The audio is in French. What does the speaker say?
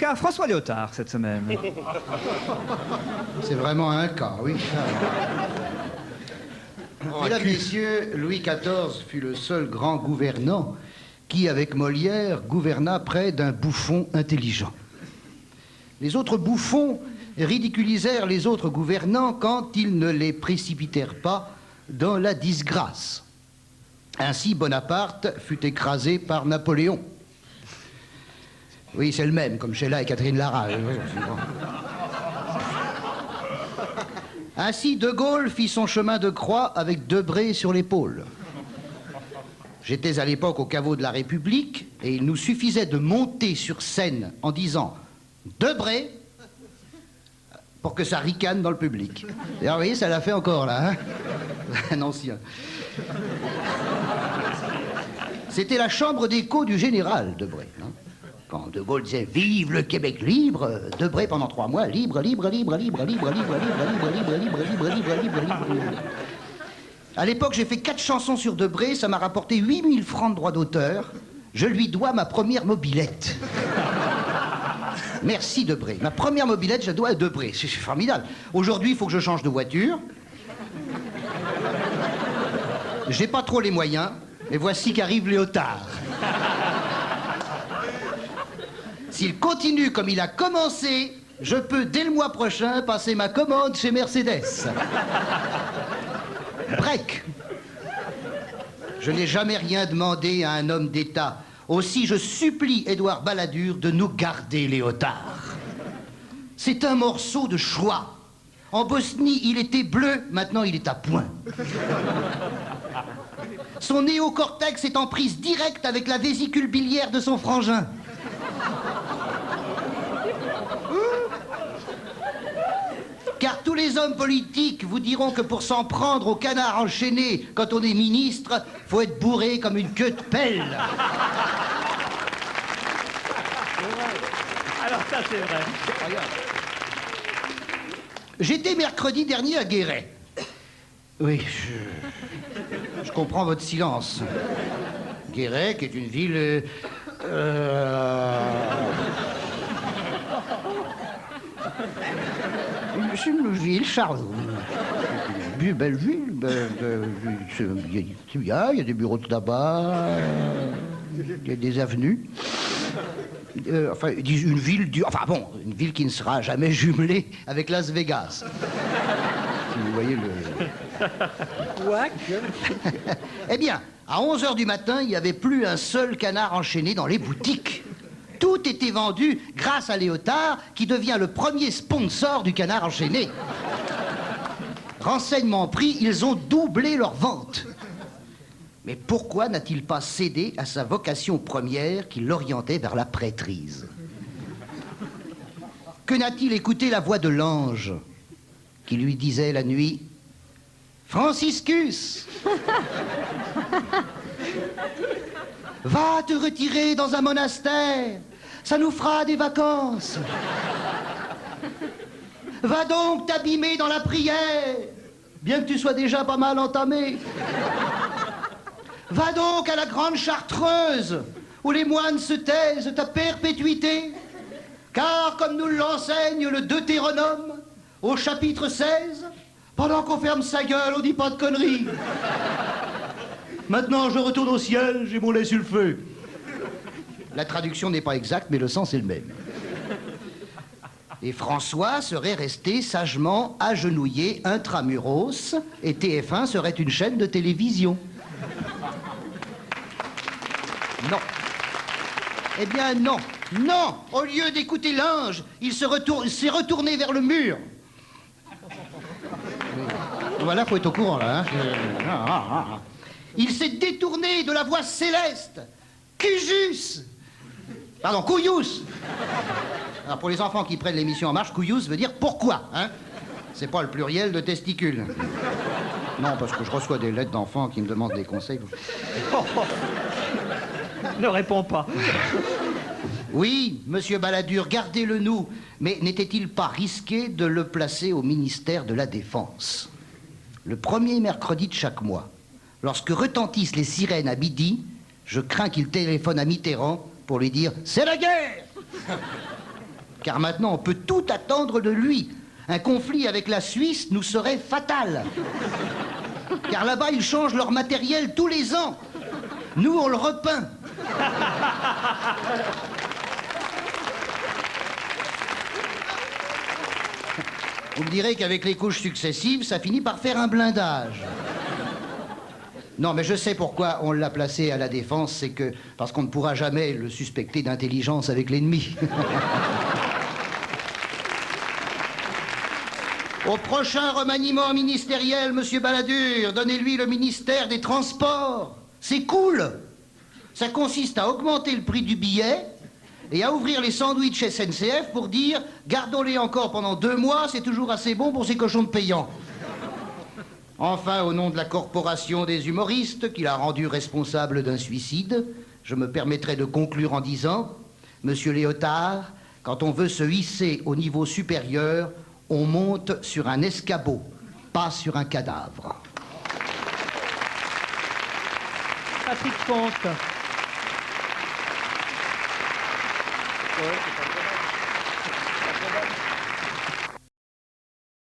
cas François Léotard cette semaine. C'est vraiment un cas, oui. Mesdames, Messieurs, Louis XIV fut le seul grand gouvernant qui, avec Molière, gouverna près d'un bouffon intelligent. Les autres bouffons ridiculisèrent les autres gouvernants quand ils ne les précipitèrent pas dans la disgrâce. Ainsi, Bonaparte fut écrasé par Napoléon. Oui, c'est le même, comme Sheila et Catherine Lara. Ainsi, De Gaulle fit son chemin de croix avec Debré sur l'épaule. J'étais à l'époque au caveau de la République et il nous suffisait de monter sur scène en disant « Debré » pour que ça ricane dans le public. Et alors, vous voyez, ça l'a fait encore, là, hein. Un ancien. C'était la chambre d'écho du général, Debré. Hein. Quand De Gaulle disait « Vive le Québec libre », Debré, pendant 3 mois, libre, libre, libre, libre, libre, libre, libre, libre, libre, libre, libre, libre, libre, libre. À l'époque, j'ai fait 4 chansons sur Debré, ça m'a rapporté 8000 francs de droits d'auteur. Je lui dois ma première mobilette. Merci Debré. Ma première mobilette, je la dois à Debré. C'est formidable. Aujourd'hui, il faut que je change de voiture. J'ai pas trop les moyens, mais voici qu'arrive Léotard. S'il continue comme il a commencé, je peux, dès le mois prochain, passer ma commande chez Mercedes. Break. Je n'ai jamais rien demandé à un homme d'État. Aussi, je supplie Édouard Balladur de nous garder Léotard. C'est un morceau de choix. En Bosnie, il était bleu, maintenant il est à point. Son néocortex est en prise directe avec la vésicule biliaire de son frangin. Car tous les hommes politiques vous diront que pour s'en prendre au canard enchaîné quand on est ministre, faut être bourré comme une queue de pelle. Alors ça, c'est vrai. J'étais mercredi dernier à Guéret. Oui, je comprends votre silence. Guéret, qui est une ville... C'est une ville charmante. Une belle ville. C'est bien, il y a des bureaux de tabac, il y a des avenues. Enfin, ils disent une ville une ville qui ne sera jamais jumelée avec Las Vegas. Si vous voyez le... Eh bien, à 11h du matin, il n'y avait plus un seul canard enchaîné dans les boutiques. Tout était vendu grâce à Léotard, qui devient le premier sponsor du canard enchaîné. Renseignement pris, ils ont doublé leur vente. Mais pourquoi n'a-t-il pas cédé à sa vocation première qui l'orientait vers la prêtrise? Que n'a-t-il écouté la voix de l'ange qui lui disait la nuit « Franciscus, va te retirer dans un monastère, ça nous fera des vacances. Va donc t'abîmer dans la prière, bien que tu sois déjà pas mal entamé. Va donc à la grande Chartreuse, où les moines se taisent à perpétuité, car comme nous l'enseigne le Deutéronome, au chapitre 16, pendant qu'on ferme sa gueule, on dit pas de conneries. Maintenant, je retourne au ciel, j'ai mon lait sur le feu. » La traduction n'est pas exacte, mais le sens est le même. Et François serait resté sagement agenouillé intramuros, et TF1 serait une chaîne de télévision. Non. Eh bien non, non. Au lieu d'écouter l'ange, il s'est retourné vers le mur. Voilà, faut être au courant là. Hein. Il s'est détourné de la voix céleste. Cujus. Pardon, couillous. Alors pour les enfants qui prennent l'émission en marche, couillous veut dire pourquoi, hein. C'est pas le pluriel de testicule. Non, parce que je reçois des lettres d'enfants qui me demandent des conseils. Ne réponds pas. Oui, monsieur Balladur, gardez-le nous. Mais n'était-il pas risqué de le placer au ministère de la Défense? Le premier mercredi de chaque mois, lorsque retentissent les sirènes à midi, je crains qu'il téléphone à Mitterrand pour lui dire « C'est la guerre !» Car maintenant, on peut tout attendre de lui. Un conflit avec la Suisse nous serait fatal. Car là-bas, ils changent leur matériel tous les ans. Nous, on le repeint. Vous me direz qu'avec les couches successives, ça finit par faire un blindage. Non, mais je sais pourquoi on l'a placé à la défense, c'est que parce qu'on ne pourra jamais le suspecter d'intelligence avec l'ennemi. Au prochain remaniement ministériel, monsieur Balladur, donnez-lui le ministère des Transports. C'est cool. Ça consiste à augmenter le prix du billet et à ouvrir les sandwichs SNCF pour dire « Gardons-les encore pendant 2 mois, c'est toujours assez bon pour ces cochons de payants. » Enfin, au nom de la corporation des humoristes, qui l'a rendu responsable d'un suicide, je me permettrai de conclure en disant « Monsieur Léotard, quand on veut se hisser au niveau supérieur, on monte sur un escabeau, pas sur un cadavre. » Patrick Ponte. Ouais, c'est pas trop mal.